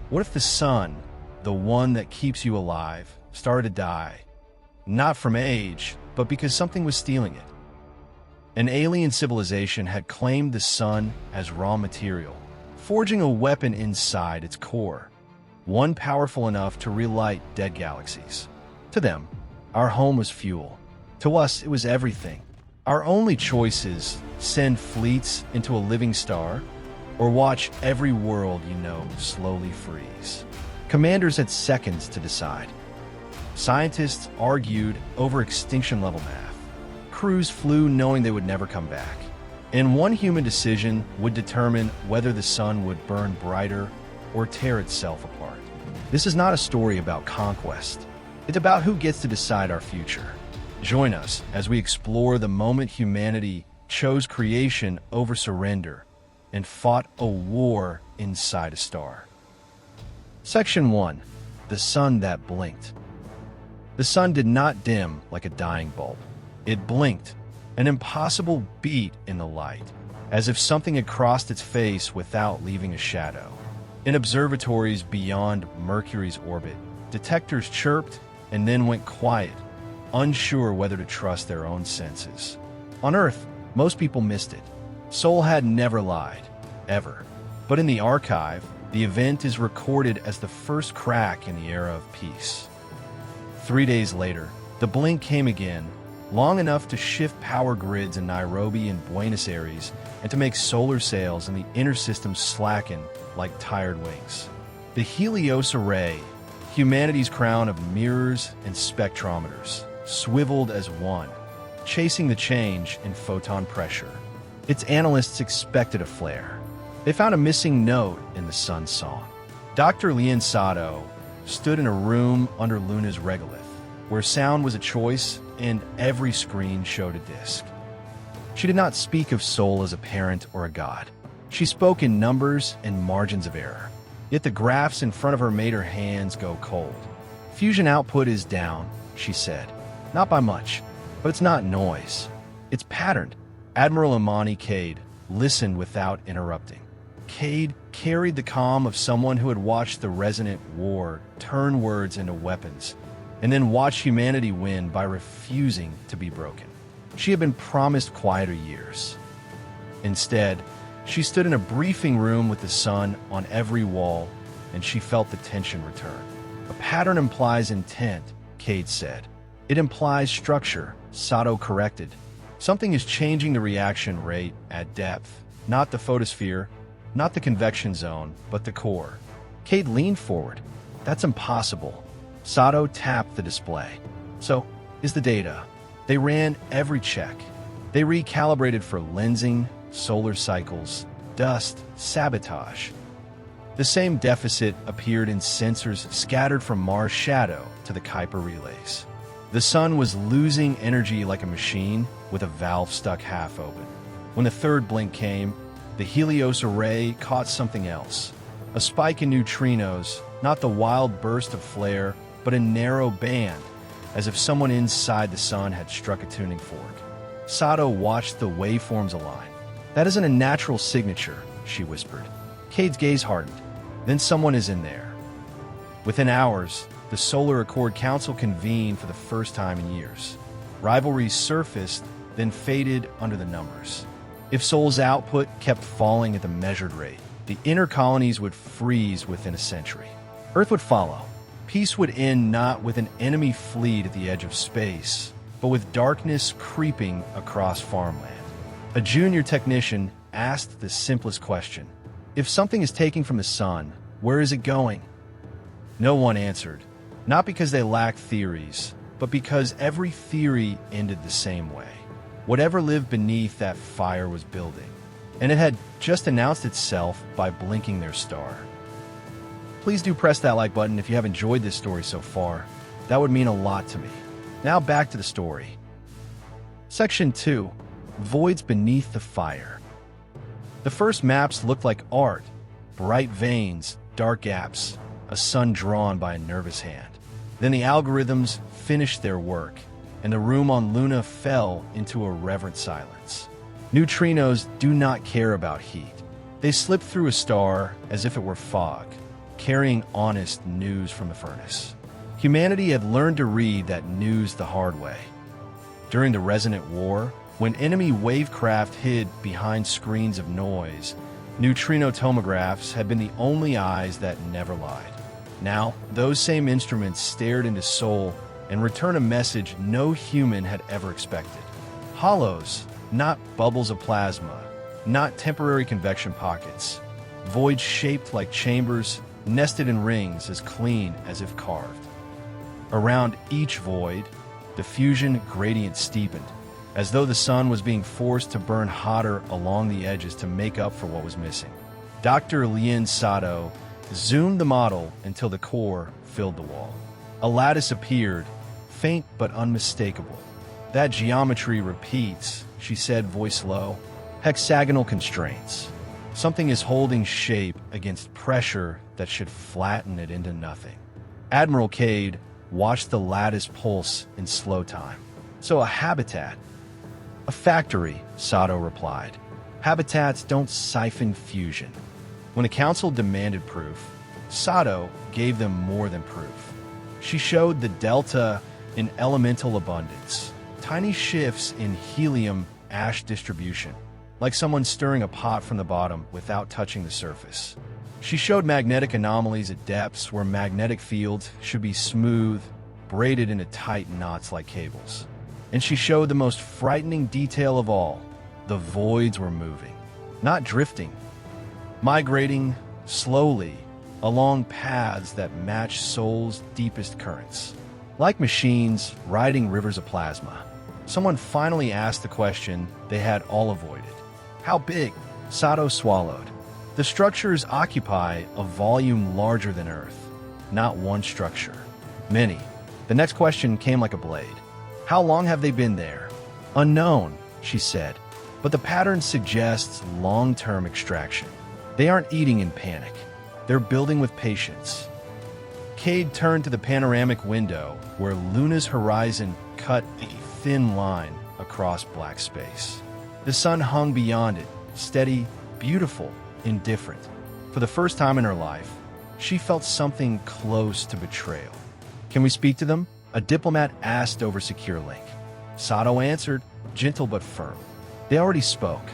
What if the sun, the one that keeps you alive, started to die? Not from age, but because something was stealing it. An alien civilization had claimed the sun as raw material, forging a weapon inside its core, one powerful enough to relight dead galaxies. To them, our home was fuel. To us, it was everything. Our only choices: send fleets into a living star, or watch every world you know slowly freeze. Commanders had seconds to decide. Scientists argued over extinction-level math. Crews flew knowing they would never come back. And one human decision would determine whether the sun would burn brighter or tear itself apart. This is not a story about conquest. It's about who gets to decide our future. Join us as we explore the moment humanity chose creation over surrender and fought a war inside a star. Section 1. The Sun That Blinked. The sun did not dim like a dying bulb. It blinked, an impossible beat in the light, as if something had crossed its face without leaving a shadow. In observatories beyond Mercury's orbit, detectors chirped and then went quiet, unsure whether to trust their own senses. On Earth, most people missed it. Sol had never lied, ever. But in the archive, the event is recorded as the first crack in the era of peace. 3 days later, the blink came again, long enough to shift power grids in Nairobi and Buenos Aires and to make solar sails in the inner system slacken like tired wings. The Helios array, humanity's crown of mirrors and spectrometers, swiveled as one, chasing the change in photon pressure. Its analysts expected a flare. They found a missing note in the sun's song. Dr. Leon Sato stood in a room under Luna's regolith, where sound was a choice and every screen showed a disk. She did not speak of Sol as a parent or a god. She spoke in numbers and margins of error. Yet the graphs in front of her made her hands go cold. Fusion output is down, she said. Not by much, but it's not noise. It's patterned. Admiral Imani Cade listened without interrupting. Cade carried the calm of someone who had watched the resonant war turn words into weapons, and then watched humanity win by refusing to be broken. She had been promised quieter years. Instead, she stood in a briefing room with the sun on every wall, and she felt the tension return. A pattern implies intent, Cade said. It implies structure, Sato corrected. Something is changing the reaction rate at depth, not the photosphere, not the convection zone, but the core. Cade leaned forward. That's impossible. Sato tapped the display. So, is the data. They ran every check. They recalibrated for lensing, solar cycles, dust, sabotage. The same deficit appeared in sensors scattered from Mars' shadow to the Kuiper relays. The sun was losing energy like a machine with a valve stuck half open. When the third blink came, the Helios array caught something else. A spike in neutrinos, not the wild burst of flare, but a narrow band, as if someone inside the sun had struck a tuning fork. Sato watched the waveforms align. That isn't a natural signature, she whispered. Cade's gaze hardened. Then someone is in there. Within hours, the Solar Accord Council convened for the first time in years. Rivalries surfaced, then faded under the numbers. If Sol's output kept falling at the measured rate, the inner colonies would freeze within a century. Earth would follow. Peace would end not with an enemy fleet at the edge of space, but with darkness creeping across farmland. A junior technician asked the simplest question. If something is taking from the sun, where is it going? No one answered, not because they lacked theories, but because every theory ended the same way. Whatever lived beneath that fire was building, and it had just announced itself by blinking their star. Please do press that like button if you have enjoyed this story so far. That would mean a lot to me. Now back to the story. Section 2. Voids Beneath the Fire. The first maps looked like art. Bright veins, dark gaps, a sun drawn by a nervous hand. Then the algorithms finished their work, and the room on Luna fell into a reverent silence. Neutrinos do not care about heat. They slip through a star as if it were fog. carrying honest news from the furnace. Humanity had learned to read that news the hard way. During the Resonant War, when enemy wavecraft hid behind screens of noise, neutrino tomographs had been the only eyes that never lied. Now, those same instruments stared into Sol and returned a message no human had ever expected. Hollows, not bubbles of plasma, not temporary convection pockets. Voids shaped like chambers, nested in rings as clean as if carved. Around each void, the fusion gradient steepened, as though the sun was being forced to burn hotter along the edges to make up for what was missing. Dr. Lien Sato zoomed the model until the core filled the wall. A lattice appeared, faint but unmistakable. "That geometry repeats," she said, voice low. "Hexagonal constraints. Something is holding shape against pressure that should flatten it into nothing." Admiral Cade watched the lattice pulse in slow time. "So a habitat." "A factory," Sato replied. "Habitats don't siphon fusion." When the council demanded proof, Sato gave them more than proof. She showed the delta in elemental abundance, tiny shifts in helium ash distribution, like someone stirring a pot from the bottom without touching the surface. She showed magnetic anomalies at depths where magnetic fields should be smooth, braided into tight knots like cables. And she showed the most frightening detail of all: the voids were moving, not drifting, migrating slowly along paths that match Sol's deepest currents. Like machines riding rivers of plasma, someone finally asked the question they had all avoided. "How big?" Sato swallowed. "The structures occupy a volume larger than Earth. Not one structure. Many." The next question came like a blade. "How long have they been there?" "Unknown," she said, "but the pattern suggests long-term extraction. They aren't eating in panic. They're building with patience." Cade turned to the panoramic window where Luna's horizon cut a thin line across black space. The sun hung beyond it, steady, beautiful, indifferent. For the first time in her life, she felt something close to betrayal. "Can we speak to them?" a diplomat asked over secure link. Sato answered, gentle but firm. They already spoke.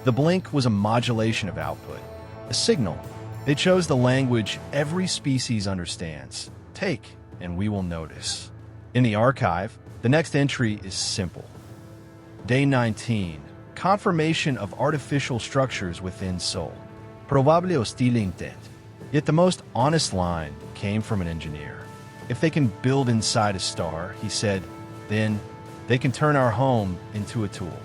The blink was a modulation of output, a signal. They chose the language every species understands. "Take, and we will notice." In the archive, the next entry is simple. Day 19. Confirmation of artificial structures within Sol. Probably hostile intent. Yet the most honest line came from an engineer. "If they can build inside a star," he said, "then they can turn our home into a tool."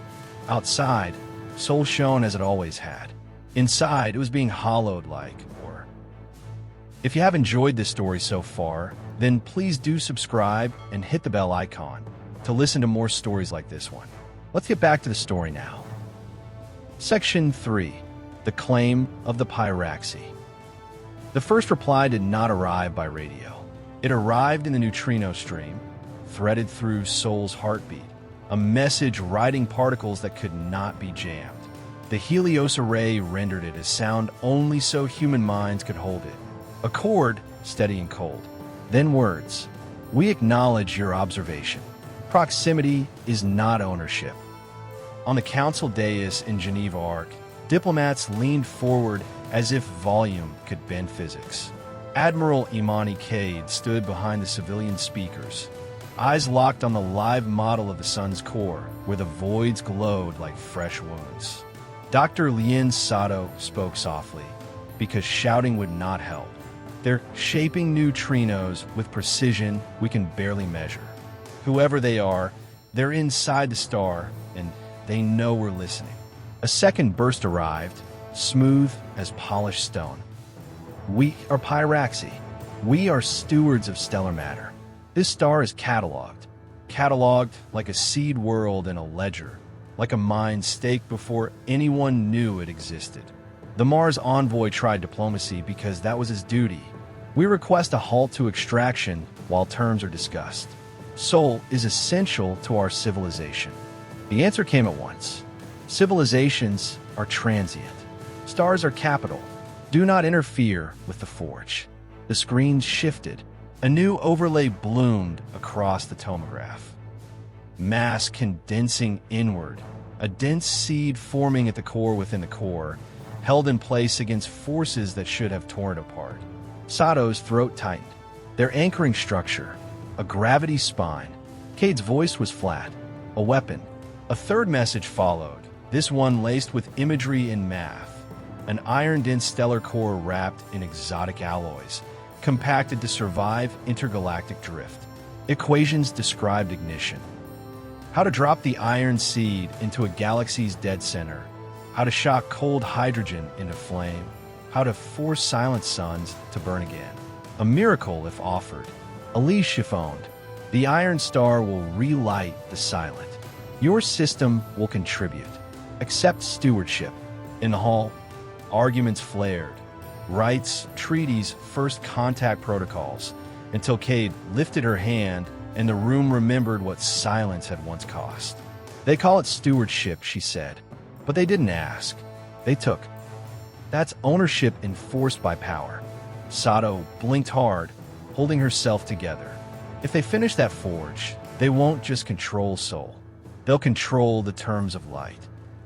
Outside, Sol shone as it always had. Inside, it was being hollowed like or. If you have enjoyed this story so far, then please do subscribe and hit the bell icon to listen to more stories like this one. Let's get back to the story now. Section 3. The Claim of the Pyraxy. The first reply did not arrive by radio. It arrived in the neutrino stream, threaded through Sol's heartbeat, a message riding particles that could not be jammed. The Helios array rendered it a sound only so human minds could hold it. A chord, steady and cold. Then words. "We acknowledge your observation. Proximity is not ownership." On the council dais in Geneva Arc, diplomats leaned forward as if volume could bend physics. Admiral Imani Cade stood behind the civilian speakers, eyes locked on the live model of the sun's core, where the voids glowed like fresh wounds. Dr. Lien Sato spoke softly, because shouting would not help. "They're shaping neutrinos with precision we can barely measure. Whoever they are, they're inside the star, and they know we're listening." A second burst arrived, smooth as polished stone. "We are Pyraxy. We are stewards of stellar matter. This star is cataloged like a seed world in a ledger, like a mine staked before anyone knew it existed. The Mars envoy tried diplomacy because that was his duty. We request a halt to extraction while terms are discussed. Sol is essential to our civilization." The answer came at once. Civilizations are transient. Stars are capital. Do not interfere with the forge. The screen shifted. A new overlay bloomed across the tomograph. Mass condensing inward, a dense seed forming at the core within the core, held in place against forces that should have torn it apart. Sato's throat tightened. Their anchoring structure, a gravity spine. Cade's voice was flat. A weapon. A third message followed, this one laced with imagery and math. An iron-dense stellar core wrapped in exotic alloys, compacted to survive intergalactic drift. Equations described ignition. How to drop the iron seed into a galaxy's dead center. How to shock cold hydrogen into flame. How to force silent suns to burn again. A miracle if offered. Elise chiffoned. The iron star will relight the silent. Your system will contribute. Accept stewardship. In the hall, arguments flared. Rights, treaties, first contact protocols, until Cade lifted her hand and the room remembered what silence had once cost. They call it stewardship, she said, but they didn't ask. They took. That's ownership enforced by power. Sato blinked hard, holding herself together. If they finish that forge, they won't just control Soul. They'll control the terms of light.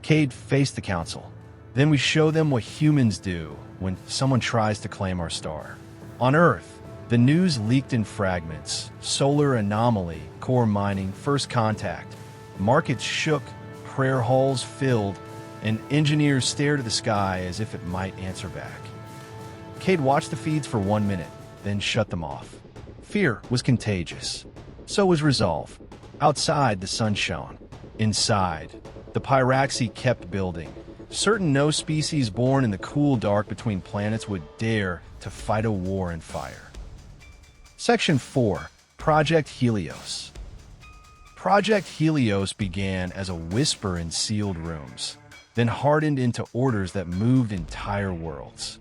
Cade faced the council. Then we show them what humans do when someone tries to claim our star. On Earth, the news leaked in fragments. Solar anomaly, core mining, first contact. Markets shook, prayer halls filled, and engineers stared at the sky as if it might answer back. Cade watched the feeds for 1 minute, then shut them off. Fear was contagious. So was resolve. Outside, the sun shone. Inside, the Pyraxi kept building. Certain no species born in the cool dark between planets would dare to fight a war in fire. Section 4. Project Helios. Project Helios began as a whisper in sealed rooms, then hardened into orders that moved entire worlds.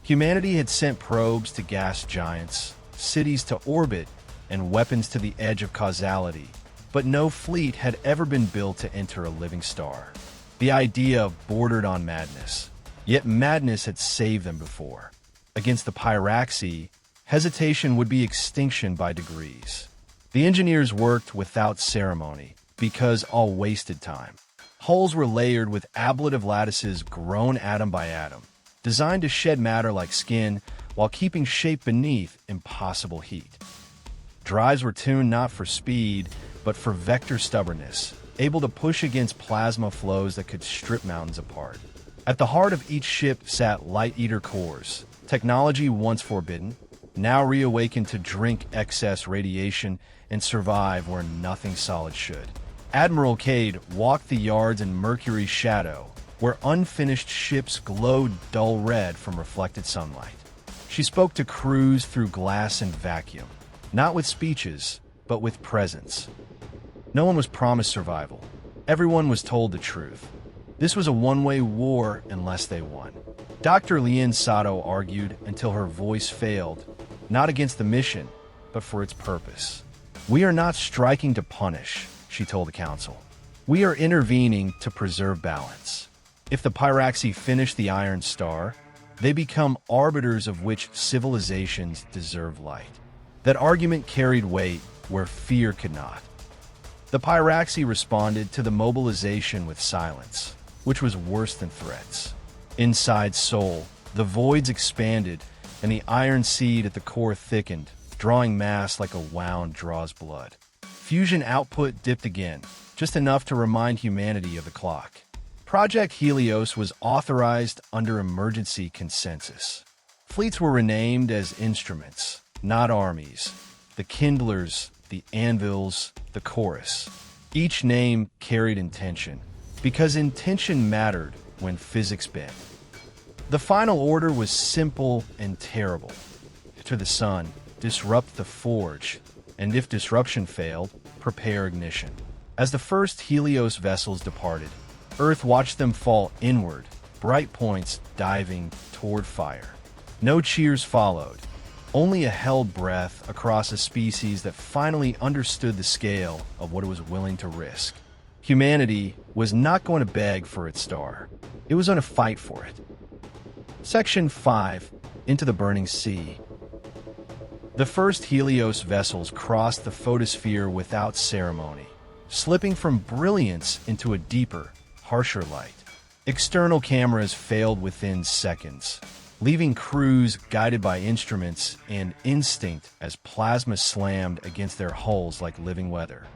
Humanity had sent probes to gas giants, cities to orbit, and weapons to the edge of causality, but no fleet had ever been built to enter a living star. The idea bordered on madness, yet madness had saved them before. Against the Pyraxi, hesitation would be extinction by degrees. The engineers worked without ceremony, because all wasted time. Hulls were layered with ablative lattices grown atom by atom, designed to shed matter like skin while keeping shape beneath impossible heat. Drives were tuned not for speed, but for vector stubbornness, able to push against plasma flows that could strip mountains apart. At the heart of each ship sat light-eater cores, technology once forbidden, now reawakened to drink excess radiation and survive where nothing solid should. Admiral Cade walked the yards in Mercury's shadow, where unfinished ships glowed dull red from reflected sunlight. She spoke to crews through glass and vacuum, not with speeches, but with presence. No one was promised survival. Everyone was told the truth. This was a one-way war unless they won. Dr. Lien Sato argued until her voice failed, not against the mission, but for its purpose. We are not striking to punish, she told the council. We are intervening to preserve balance. If the Pyraxi finish the Iron Star, they become arbiters of which civilizations deserve light. That argument carried weight where fear could not. The Pyraxi responded to the mobilization with silence, which was worse than threats. Inside Soul, the voids expanded, and the iron seed at the core thickened, drawing mass like a wound draws blood. Fusion output dipped again, just enough to remind humanity of the clock. Project Helios was authorized under emergency consensus. Fleets were renamed as instruments, not armies. The Kindlers, the Anvils, the Chorus. Each name carried intention, because intention mattered when physics bent. The final order was simple and terrible. To the sun, disrupt the forge, and if disruption failed, prepare ignition. As the first Helios vessels departed, Earth watched them fall inward, bright points diving toward fire. No cheers followed, only a held breath across a species that finally understood the scale of what it was willing to risk. Humanity was not going to beg for its star. It was going to fight for it. Section 5. Into the Burning Sea. The first Helios vessels crossed the photosphere without ceremony, slipping from brilliance into a deeper, harsher light. External cameras failed within seconds, leaving crews guided by instruments and instinct as plasma slammed against their hulls like living weather.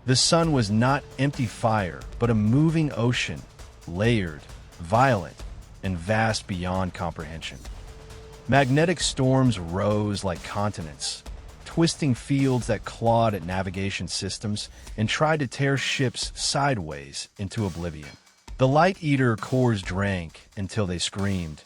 The sun was not empty fire, but a moving ocean, layered, violent, and vast beyond comprehension. Magnetic storms rose like continents, twisting fields that clawed at navigation systems and tried to tear ships sideways into oblivion. The Light Eater cores drank until they screamed,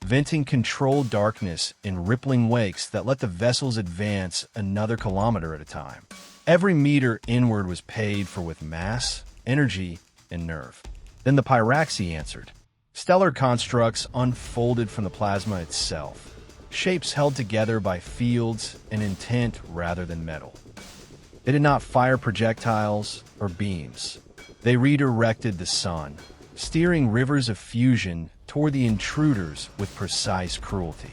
venting controlled darkness in rippling wakes that let the vessels advance another kilometer at a time. Every meter inward was paid for with mass, energy, and nerve. Then the Pyraxi answered. Stellar constructs unfolded from the plasma itself, shapes held together by fields and intent rather than metal. They did not fire projectiles or beams. They redirected the sun, steering rivers of fusion toward the intruders with precise cruelty.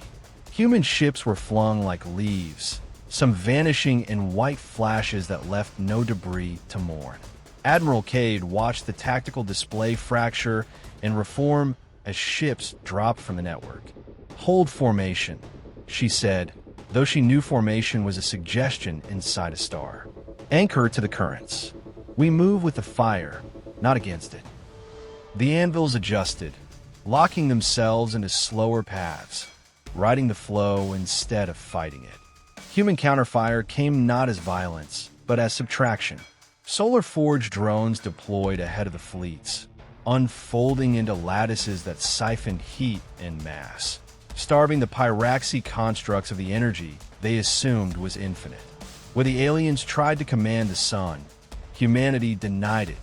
Human ships were flung like leaves, some vanishing in white flashes that left no debris to mourn. Admiral Cade watched the tactical display fracture and reform as ships dropped from the network. Hold formation, she said, though she knew formation was a suggestion inside a star. Anchor to the currents. We move with the fire, not against it. The anvils adjusted, locking themselves into slower paths, riding the flow instead of fighting it. Human counterfire came not as violence, but as subtraction. Solar-forged drones deployed ahead of the fleets, unfolding into lattices that siphoned heat en masse, starving the Pyraxi constructs of the energy they assumed was infinite. Where the aliens tried to command the sun, humanity denied it,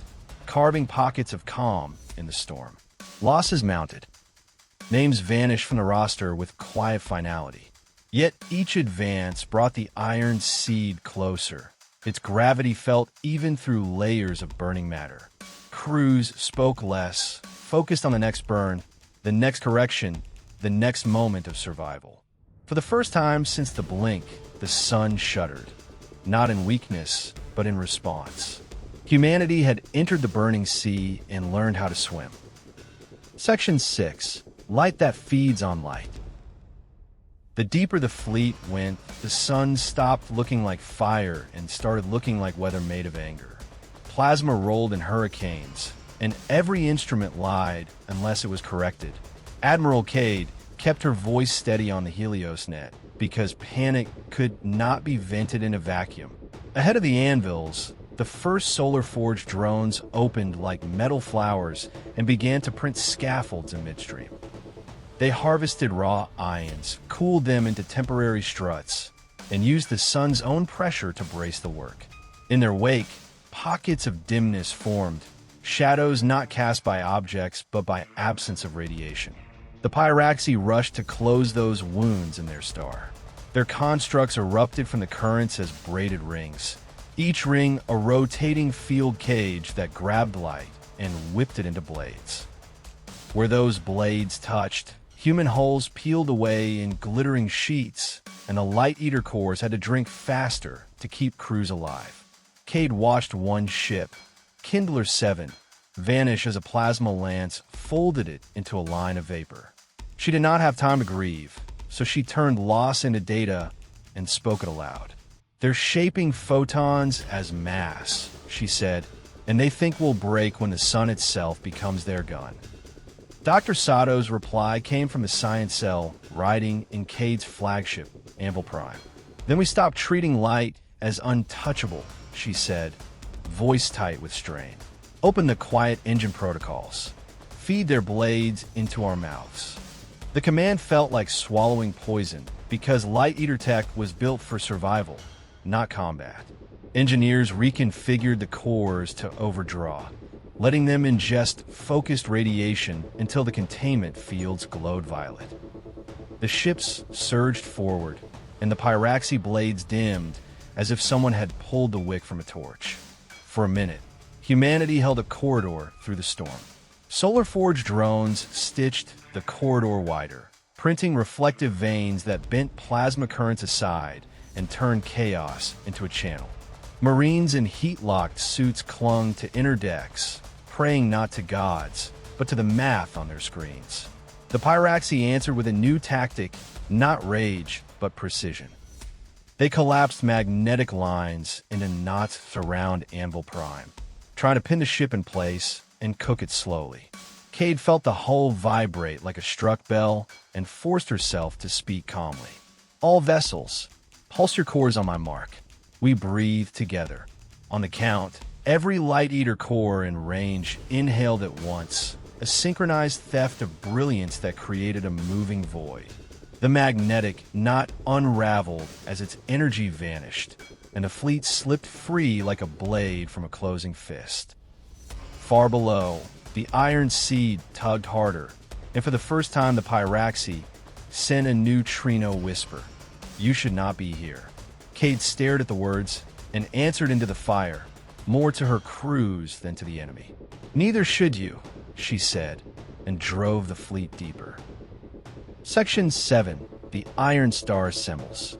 carving pockets of calm in the storm. Losses mounted. Names vanished from the roster with quiet finality. Yet each advance brought the iron seed closer. Its gravity felt even through layers of burning matter. Crews spoke less, focused on the next burn, the next correction, the next moment of survival. For the first time since the blink, the sun shuddered. Not in weakness, but in response. Humanity had entered the burning sea and learned how to swim. Section 6. Light that feeds on light. The deeper the fleet went, the sun stopped looking like fire and started looking like weather made of anger. Plasma rolled in hurricanes, and every instrument lied unless it was corrected. Admiral Cade kept her voice steady on the Helios net, because panic could not be vented in a vacuum. Ahead of the anvils, the first solar-forged drones opened like metal flowers and began to print scaffolds in midstream. They harvested raw ions, cooled them into temporary struts, and used the sun's own pressure to brace the work. In their wake, pockets of dimness formed, shadows not cast by objects but by absence of radiation. The Pyraxi rushed to close those wounds in their star. Their constructs erupted from the currents as braided rings, each ring a rotating field cage that grabbed light and whipped it into blades. Where those blades touched, human hulls peeled away in glittering sheets, and the Light Eater cores had to drink faster to keep crews alive. Cade watched one ship, Kindler 7, vanish as a plasma lance folded it into a line of vapor. She did not have time to grieve, so she turned loss into data and spoke it aloud. They're shaping photons as mass, she said, and they think we'll break when the sun itself becomes their gun. Dr. Sato's reply came from the science cell, riding in Cade's flagship, Anvil Prime. Then we stopped treating light as untouchable, she said, voice tight with strain. Open the quiet engine protocols. Feed their blades into our mouths. The command felt like swallowing poison, because Light Eater tech was built for survival, not combat. Engineers reconfigured the cores to overdraw, letting them ingest focused radiation until the containment fields glowed violet. The ships surged forward, and the Pyraxi blades dimmed as if someone had pulled the wick from a torch. For a minute, humanity held a corridor through the storm. Solar-forged drones stitched the corridor wider, printing reflective veins that bent plasma currents aside and turned chaos into a channel. Marines in heat-locked suits clung to inner decks, praying not to gods, but to the math on their screens. The Pyraxi answered with a new tactic, not rage, but precision. They collapsed magnetic lines into knots around Anvil Prime, trying to pin the ship in place and cook it slowly. Cade felt the hull vibrate like a struck bell and forced herself to speak calmly. "All vessels, pulse your cores on my mark." We breathed together. On the count, every Light Eater core in range inhaled at once, a synchronized theft of brilliance that created a moving void. The magnetic knot unraveled as its energy vanished, and the fleet slipped free like a blade from a closing fist. Far below, the iron seed tugged harder, and for the first time the Pyraxi sent a neutrino whisper. "You should not be here." Cade stared at the words and answered into the fire, more to her crews than to the enemy. "Neither should you," she said, and drove the fleet deeper. Section 7. The Iron Star Assembles.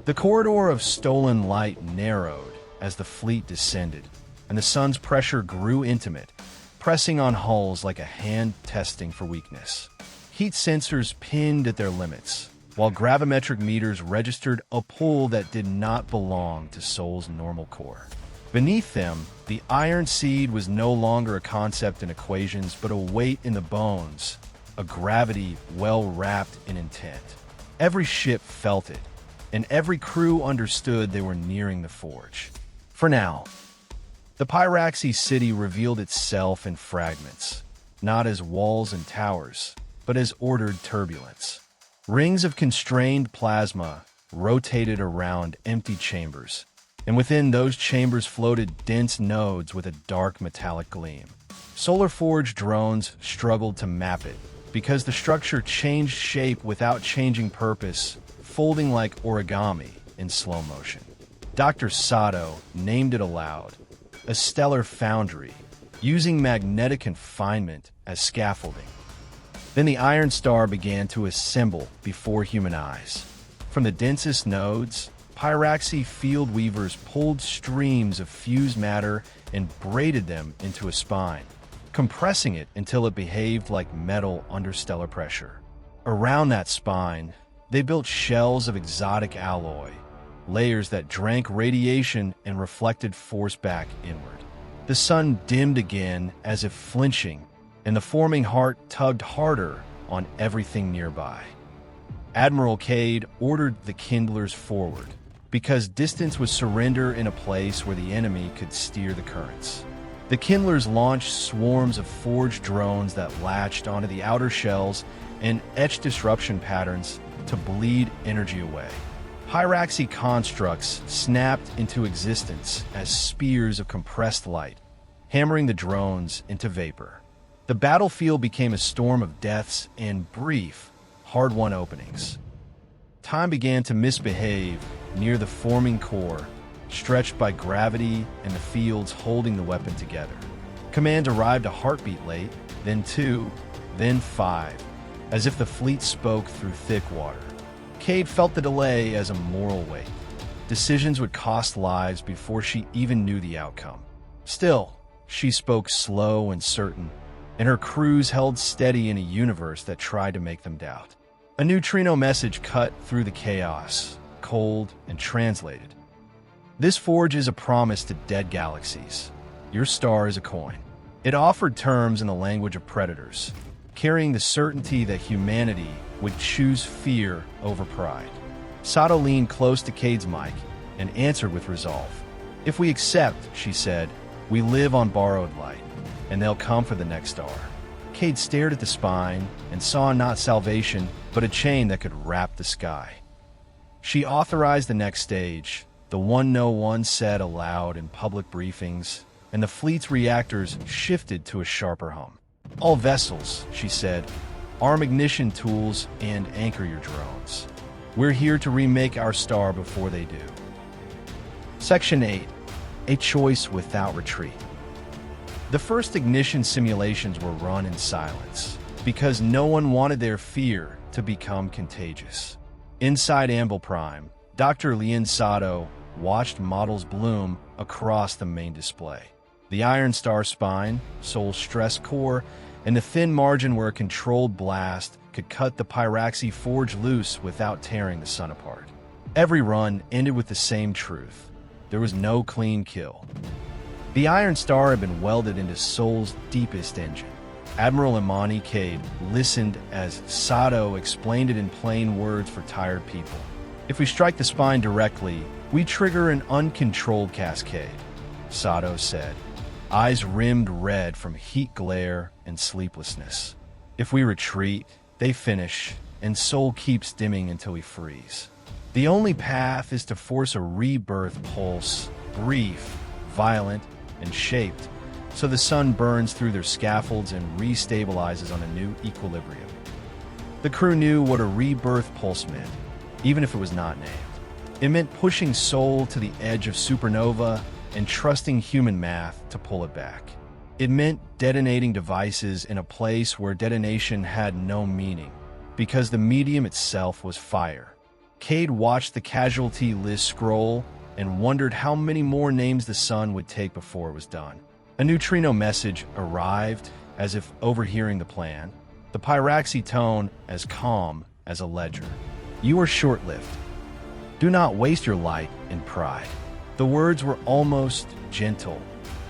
The corridor of stolen light narrowed as the fleet descended, and the sun's pressure grew intimate, pressing on hulls like a hand testing for weakness. Heat sensors pinned at their limits, while gravimetric meters registered a pull that did not belong to Sol's normal core. Beneath them, the iron seed was no longer a concept in equations, but a weight in the bones, a gravity well wrapped in intent. Every ship felt it, and every crew understood they were nearing the forge. For now, the Pyraxi city revealed itself in fragments, not as walls and towers, but as ordered turbulence. Rings of constrained plasma rotated around empty chambers, and within those chambers floated dense nodes with a dark metallic gleam. Solar Forge drones struggled to map it, because the structure changed shape without changing purpose, folding like origami in slow motion. Dr. Sato named it aloud, a stellar foundry, using magnetic confinement as scaffolding. Then the Iron Star began to assemble before human eyes. From the densest nodes, Pyraxi field weavers pulled streams of fused matter and braided them into a spine, compressing it until it behaved like metal under stellar pressure. Around that spine, they built shells of exotic alloy, layers that drank radiation and reflected force back inward. The sun dimmed again as if flinching, and the forming heart tugged harder on everything nearby. Admiral Cade ordered the kindlers forward, because distance was surrender in a place where the enemy could steer the currents. The kindlers launched swarms of forged drones that latched onto the outer shells and etched disruption patterns to bleed energy away. Pyraxi constructs snapped into existence as spears of compressed light, hammering the drones into vapor. The battlefield became a storm of deaths and brief, hard-won openings. Time began to misbehave near the forming core, stretched by gravity and the fields holding the weapon together. Command arrived a heartbeat late, then 2, then 5, as if the fleet spoke through thick water. Cade felt the delay as a moral weight. Decisions would cost lives before she even knew the outcome. Still, she spoke slow and certain, and her crews held steady in a universe that tried to make them doubt. A neutrino message cut through the chaos, cold and translated. "This forge is a promise to dead galaxies. Your star is a coin." It offered terms in the language of predators, carrying the certainty that humanity would choose fear over pride. Sato leaned close to Cade's mic and answered with resolve. "If we accept," she said, "we live on borrowed light, and they'll come for the next star." Cade stared at the spine and saw not salvation, but a chain that could wrap the sky. She authorized the next stage, the one no one said aloud in public briefings, and the fleet's reactors shifted to a sharper hum. "All vessels," she said, "arm ignition tools and anchor your drones. We're here to remake our star before they do." Section 8. A choice without retreat. The first ignition simulations were run in silence, because no one wanted their fear to become contagious. Inside Anvil Prime, Dr. Lien Sato watched models bloom across the main display. The Iron Star spine, Sol's stress core, and the thin margin where a controlled blast could cut the Pyraxi forge loose without tearing the sun apart. Every run ended with the same truth. There was no clean kill. The Iron Star had been welded into Sol's deepest engine. Admiral Imani Cade listened as Sato explained it in plain words for tired people. If we strike the spine directly, we trigger an uncontrolled cascade, Sato said, eyes rimmed red from heat glare and sleeplessness. If we retreat, they finish, and Sol keeps dimming until we freeze. The only path is to force a rebirth pulse, brief, violent, and shaped, so the sun burns through their scaffolds and restabilizes on a new equilibrium. The crew knew what a rebirth pulse meant, even if it was not named. It meant pushing Sol to the edge of supernova and trusting human math to pull it back. It meant detonating devices in a place where detonation had no meaning, because the medium itself was fire. Cade watched the casualty list scroll and wondered how many more names the sun would take before it was done. A neutrino message arrived, as if overhearing the plan, the Pyraxi tone as calm as a ledger. You are short-lived. Do not waste your light in pride. The words were almost gentle,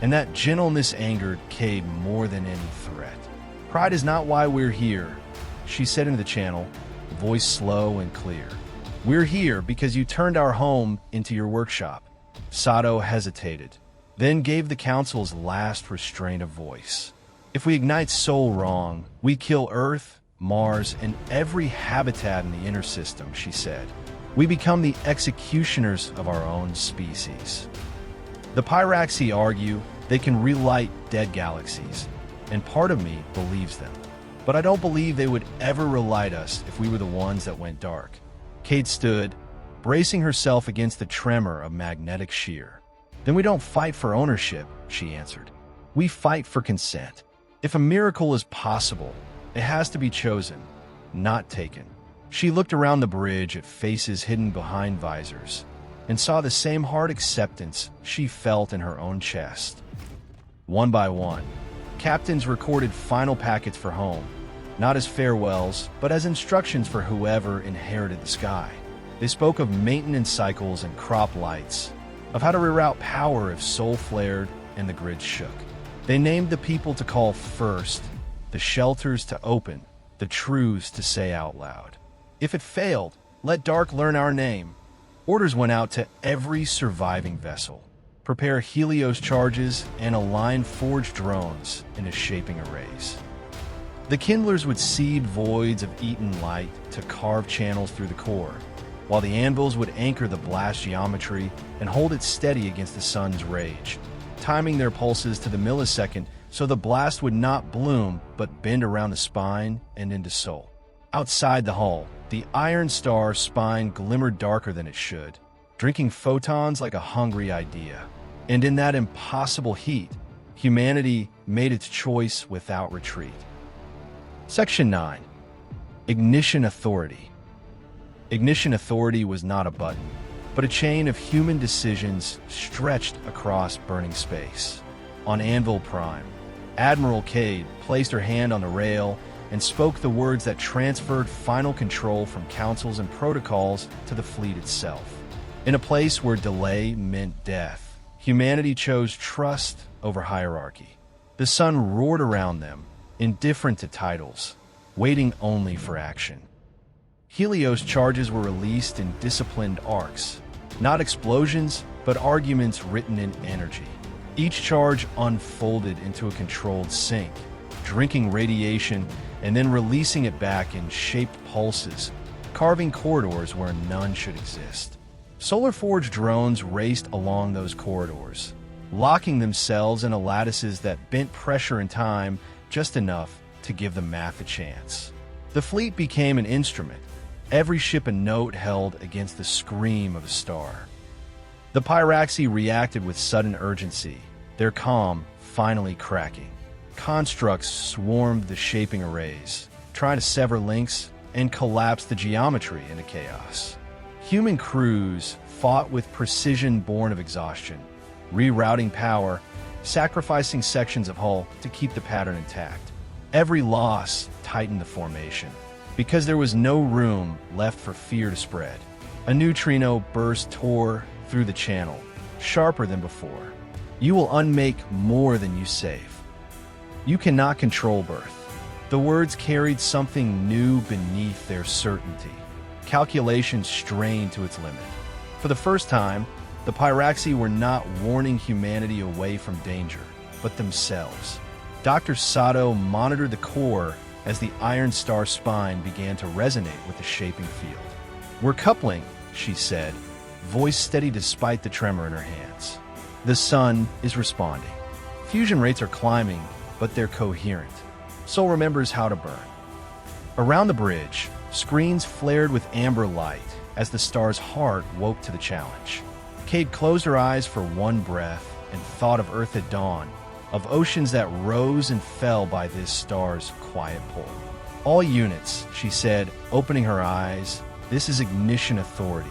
and that gentleness angered Cade more than any threat. Pride is not why we're here, she said into the channel, voice slow and clear. We're here because you turned our home into your workshop. Sato hesitated, then gave the council's last restraint of voice. If we ignite Sol wrong, we kill Earth, Mars, and every habitat in the inner system, she said. We become the executioners of our own species. The Pyraxi argue they can relight dead galaxies, and part of me believes them. But I don't believe they would ever relight us if we were the ones that went dark. Cade stood, bracing herself against the tremor of magnetic shear. Then we don't fight for ownership, she answered. We fight for consent. If a miracle is possible, it has to be chosen, not taken. She looked around the bridge at faces hidden behind visors and saw the same hard acceptance she felt in her own chest. One by one, captains recorded final packets for home, not as farewells, but as instructions for whoever inherited the sky. They spoke of maintenance cycles and crop lights, of how to reroute power if Sol flared and the grid shook. They named the people to call first, the shelters to open, the truths to say out loud. If it failed, let Dark learn our name. Orders went out to every surviving vessel. Prepare Helios charges and align forged drones into shaping arrays. The kindlers would seed voids of eaten light to carve channels through the core, while the anvils would anchor the blast geometry and hold it steady against the sun's rage, timing their pulses to the millisecond so the blast would not bloom but bend around the spine and into Sol. Outside the hull, the Iron Star spine glimmered darker than it should, drinking photons like a hungry idea. And in that impossible heat, humanity made its choice without retreat. Section 9. Ignition Authority. Ignition Authority was not a button, but a chain of human decisions stretched across burning space. On Anvil Prime, Admiral Cade placed her hand on the rail and spoke the words that transferred final control from councils and protocols to the fleet itself. In a place where delay meant death, humanity chose trust over hierarchy. The sun roared around them, indifferent to titles, waiting only for action. Helios charges were released in disciplined arcs, not explosions, but arguments written in energy. Each charge unfolded into a controlled sink, drinking radiation and then releasing it back in shaped pulses, carving corridors where none should exist. Solar Forge drones raced along those corridors, locking themselves into lattices that bent pressure and time just enough to give the math a chance. The fleet became an instrument, every ship a note held against the scream of a star. The Pyraxi reacted with sudden urgency, their calm finally cracking. Constructs swarmed the shaping arrays, trying to sever links and collapse the geometry into chaos. Human crews fought with precision born of exhaustion, rerouting power, sacrificing sections of hull to keep the pattern intact. Every loss tightened the formation, because there was no room left for fear to spread. A neutrino burst tore through the channel, sharper than before. You will unmake more than you save. You cannot control birth. The words carried something new beneath their certainty. Calculation strained to its limit. For the first time, the Pyraxi were not warning humanity away from danger, but themselves. Dr. Sato monitored the core as the Iron Star spine began to resonate with the shaping field. "We're coupling," she said, voice steady despite the tremor in her hands. "The sun is responding. Fusion rates are climbing, but they're coherent. Soul remembers how to burn." Around the bridge, screens flared with amber light as the star's heart woke to the challenge. Cade closed her eyes for one breath and thought of Earth at dawn, of oceans that rose and fell by this star's quiet pull. "All units," she said, opening her eyes, "this is ignition authority.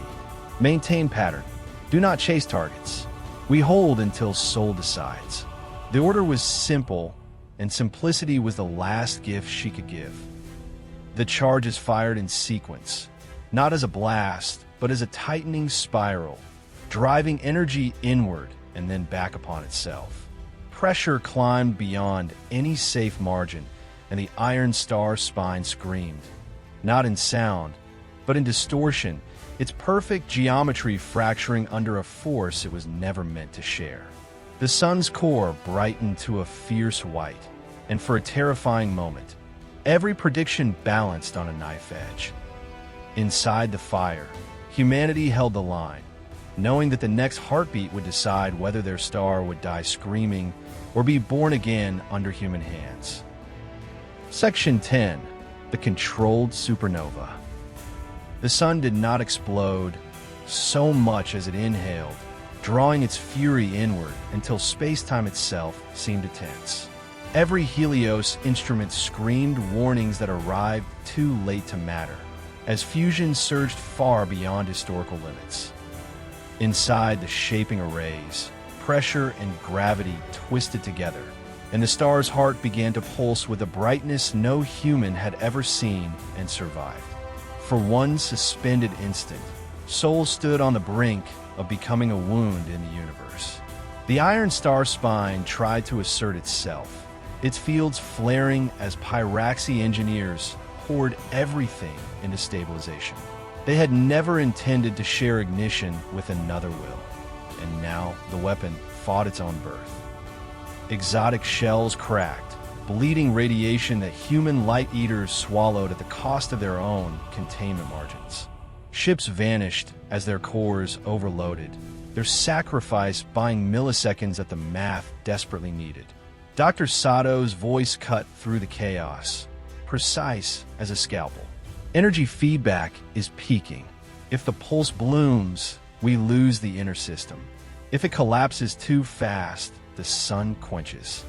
Maintain pattern. Do not chase targets. We hold until Soul decides." The order was simple, and simplicity was the last gift she could give. The charge is fired in sequence, not as a blast, but as a tightening spiral, driving energy inward and then back upon itself. Pressure climbed beyond any safe margin, and the Iron Star spine screamed, not in sound, but in distortion, its perfect geometry fracturing under a force it was never meant to share. The sun's core brightened to a fierce white, and for a terrifying moment, every prediction balanced on a knife edge. Inside the fire, humanity held the line, knowing that the next heartbeat would decide whether their star would die screaming or be born again under human hands. Section 10. The Controlled Supernova. The sun did not explode so much as it inhaled, drawing its fury inward until space-time itself seemed to tense. Every Helios instrument screamed warnings that arrived too late to matter, as fusion surged far beyond historical limits. Inside the shaping arrays, pressure and gravity twisted together, and the star's heart began to pulse with a brightness no human had ever seen and survived. For one suspended instant, Soul stood on the brink of becoming a wound in the universe. The Iron Star spine tried to assert itself, its fields flaring as Pyraxi engineers poured everything into stabilization. They had never intended to share ignition with another will, and now the weapon fought its own birth. Exotic shells cracked, bleeding radiation that human light eaters swallowed at the cost of their own containment margins. Ships vanished as their cores overloaded, their sacrifice buying milliseconds that the math desperately needed. Dr. Sato's voice cut through the chaos, precise as a scalpel. Energy feedback is peaking. If the pulse blooms, we lose the inner system. If it collapses too fast, the sun quenches.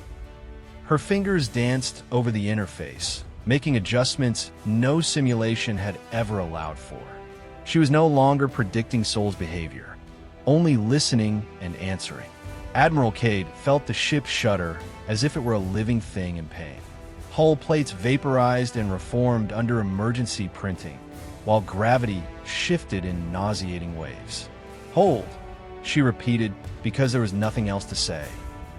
Her fingers danced over the interface, making adjustments no simulation had ever allowed for. She was no longer predicting Soul's behavior, only listening and answering. Admiral Cade felt the ship shudder as if it were a living thing in pain. Hull plates vaporized and reformed under emergency printing, while gravity shifted in nauseating waves. "Hold," she repeated because there was nothing else to say.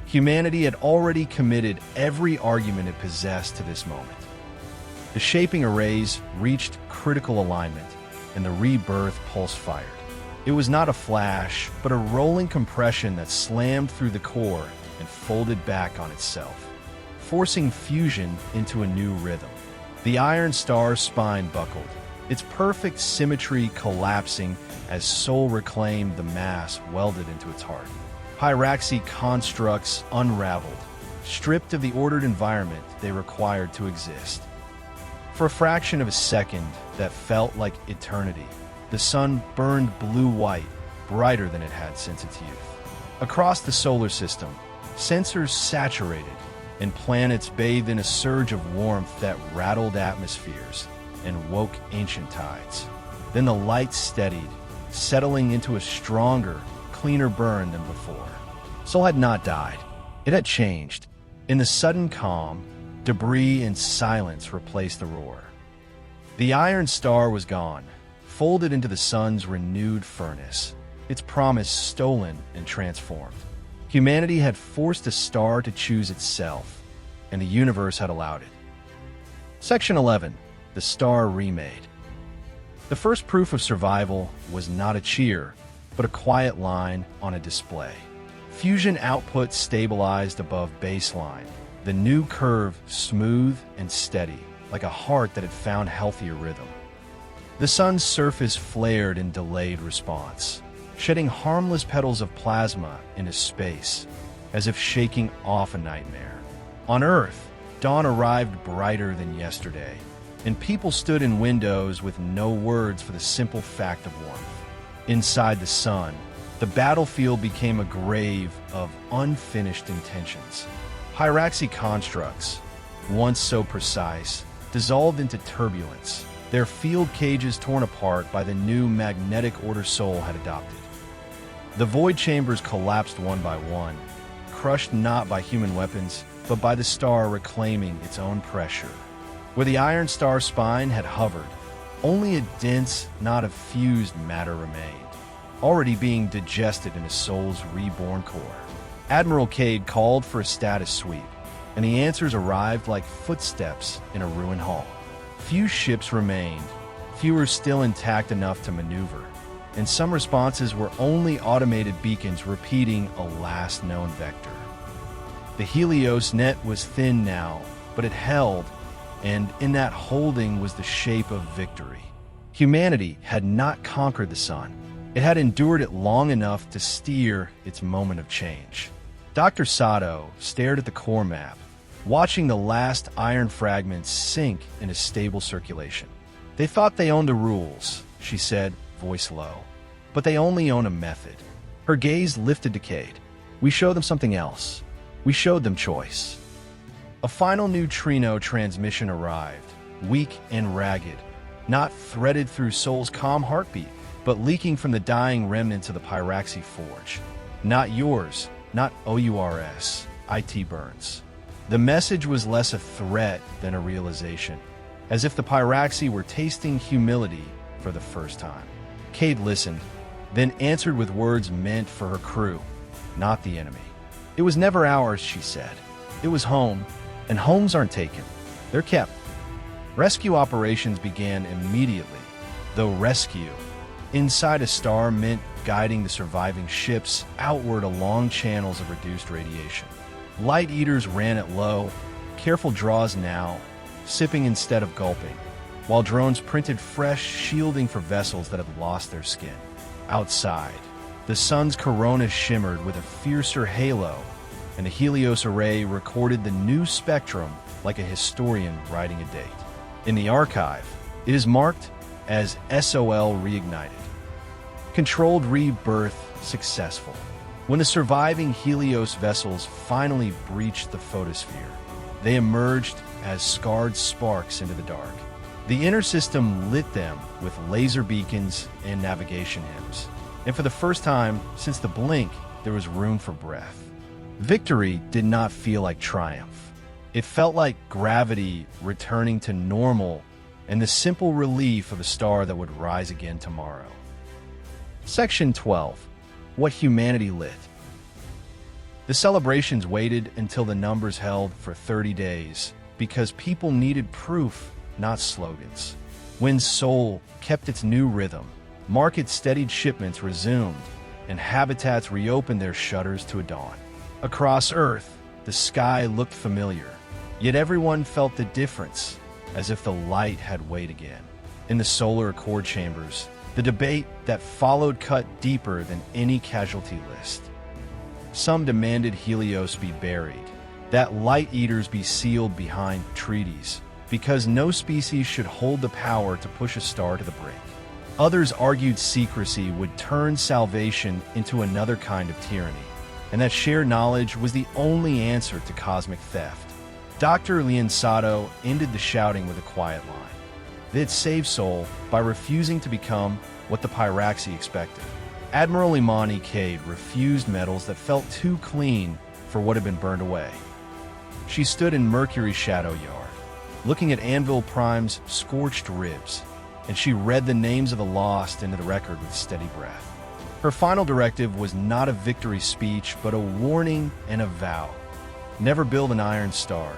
Humanity had already committed every argument it possessed to this moment. The shaping arrays reached critical alignment, and the rebirth pulse fired. It was not a flash, but a rolling compression that slammed through the core and folded back on itself, forcing fusion into a new rhythm. The Iron Star's spine buckled, its perfect symmetry collapsing as Soul reclaimed the mass welded into its heart. Pyraxi constructs unraveled, stripped of the ordered environment they required to exist. For a fraction of a second that felt like eternity, the sun burned blue-white, brighter than it had since its youth. Across the solar system, sensors saturated, and planets bathed in a surge of warmth that rattled atmospheres and woke ancient tides. Then the light steadied, settling into a stronger, cleaner burn than before. Sol had not died. It had changed. In the sudden calm, debris and silence replaced the roar. The iron star was gone, folded into the sun's renewed furnace, its promise stolen and transformed. Humanity had forced a star to choose itself, and the universe had allowed it. Section 11. The Star Remade. The first proof of survival was not a cheer, but a quiet line on a display. Fusion output stabilized above baseline, the new curve smooth and steady, like a heart that had found healthier rhythm. The sun's surface flared in delayed response, shedding harmless petals of plasma into space, as if shaking off a nightmare. On Earth, dawn arrived brighter than yesterday, and people stood in windows with no words for the simple fact of warmth. Inside the sun, the battlefield became a grave of unfinished intentions. Hyraxi constructs, once so precise, dissolved into turbulence, their field cages torn apart by the new magnetic order Sol had adopted. The void chambers collapsed one by one, crushed not by human weapons, but by the star reclaiming its own pressure. Where the iron star spine had hovered, only a dense knot of fused matter remained, already being digested in a Sol's reborn core. Admiral Cade called for a status sweep, and the answers arrived like footsteps in a ruined hall. Few ships remained, fewer still intact enough to maneuver, and some responses were only automated beacons repeating a last known vector. The Helios net was thin now, but it held, and in that holding was the shape of victory. Humanity had not conquered the sun. It had endured it long enough to steer its moment of change. Dr. Sato stared at the core map, watching the last iron fragments sink into stable circulation. They thought they owned the rules, she said, voice low, but they only own a method. Her gaze lifted to Cade. We showed them something else. We showed them choice. A final neutrino transmission arrived, weak and ragged, not threaded through Sol's calm heartbeat, but leaking from the dying remnants of the Pyraxi forge. Not yours, not OURS, IT Burns. The message was less a threat than a realization, as if the Pyraxi were tasting humility for the first time. Cade listened, then answered with words meant for her crew, not the enemy. It was never ours, she said. It was home, and homes aren't taken. They're kept. Rescue operations began immediately, though rescue inside a star meant guiding the surviving ships outward along channels of reduced radiation. Light eaters ran it low, careful draws now, sipping instead of gulping, while drones printed fresh shielding for vessels that had lost their skin. Outside, the sun's corona shimmered with a fiercer halo, and the Helios array recorded the new spectrum like a historian writing a date. In the archive, it is marked as SOL reignited. Controlled rebirth successful. When the surviving Helios vessels finally breached the photosphere, they emerged as scarred sparks into the dark. The inner system lit them with laser beacons and navigation hymns. And for the first time since the blink, there was room for breath. Victory did not feel like triumph. It felt like gravity returning to normal and the simple relief of a star that would rise again tomorrow. Section 12. What humanity lit. The celebrations waited until the numbers held for 30 days because people needed proof, not slogans. When Sol kept its new rhythm, market-steadied shipments resumed, and habitats reopened their shutters to a dawn. Across Earth, the sky looked familiar, yet everyone felt the difference, as if the light had waned again. In the solar accord chambers, the debate that followed cut deeper than any casualty list. Some demanded Helios be buried, that light eaters be sealed behind treaties, because no species should hold the power to push a star to the brink. Others argued secrecy would turn salvation into another kind of tyranny, and that shared knowledge was the only answer to cosmic theft. Dr. Sato ended the shouting with a quiet line. They'd saved Sol by refusing to become what the Pyraxi expected. Admiral Imani Cade refused metals that felt too clean for what had been burned away. She stood in Mercury's shadow yard, looking at Anvil Prime's scorched ribs, and she read the names of the lost into the record with steady breath. Her final directive was not a victory speech, but a warning and a vow. Never build an iron star,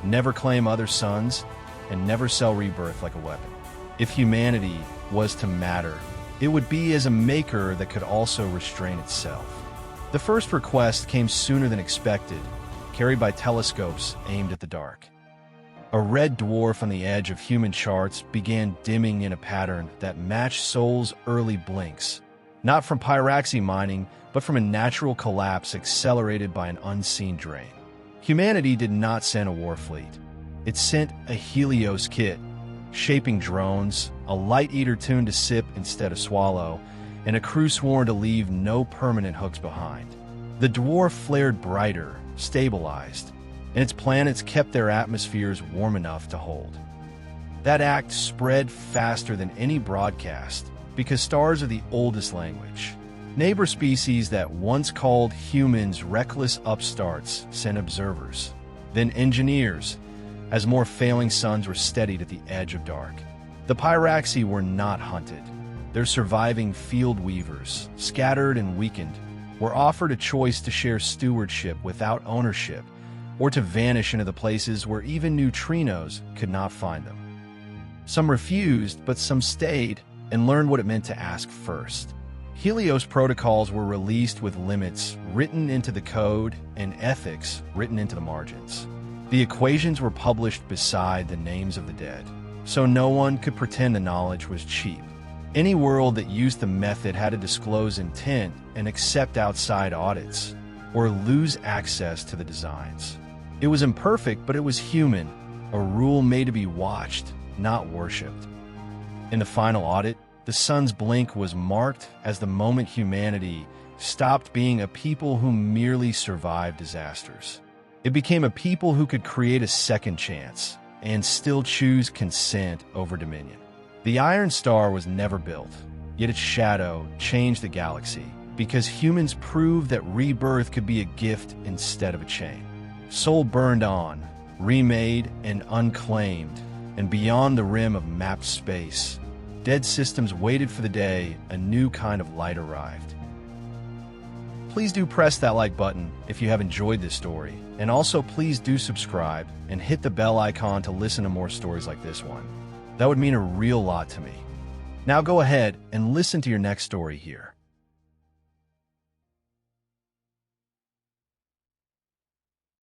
never claim other suns, and never sell rebirth like a weapon. If humanity was to matter, it would be as a maker that could also restrain itself. The first request came sooner than expected, carried by telescopes aimed at the dark. A red dwarf on the edge of human charts began dimming in a pattern that matched Sol's early blinks, not from Pyraxi mining, but from a natural collapse accelerated by an unseen drain. Humanity did not send a war fleet. It sent a Helios kit, shaping drones, a light eater tuned to sip instead of swallow, and a crew sworn to leave no permanent hooks behind. The dwarf flared brighter, stabilized, and its planets kept their atmospheres warm enough to hold. That act spread faster than any broadcast, because stars are the oldest language. Neighbor species that once called humans reckless upstarts sent observers, then engineers, as more failing suns were steadied at the edge of dark. The Pyraxi were not hunted. Their surviving field weavers, scattered and weakened, were offered a choice to share stewardship without ownership, or to vanish into the places where even neutrinos could not find them. Some refused, but some stayed and learned what it meant to ask first. Helios protocols were released with limits written into the code and ethics written into the margins. The equations were published beside the names of the dead, so no one could pretend the knowledge was cheap. Any world that used the method had to disclose intent and accept outside audits, or lose access to the designs. It was imperfect, but it was human, a rule made to be watched, not worshipped. In the final audit, the sun's blink was marked as the moment humanity stopped being a people who merely survived disasters. It became a people who could create a second chance and still choose consent over dominion. The Iron Star was never built, yet its shadow changed the galaxy because humans proved that rebirth could be a gift instead of a chain. Sol burned on, remade and unclaimed, and beyond the rim of mapped space, dead systems waited for the day a new kind of light arrived. Please do press that like button if you have enjoyed this story, and also please do subscribe and hit the bell icon to listen to more stories like this one. That would mean a real lot to me. Now go ahead and listen to your next story here.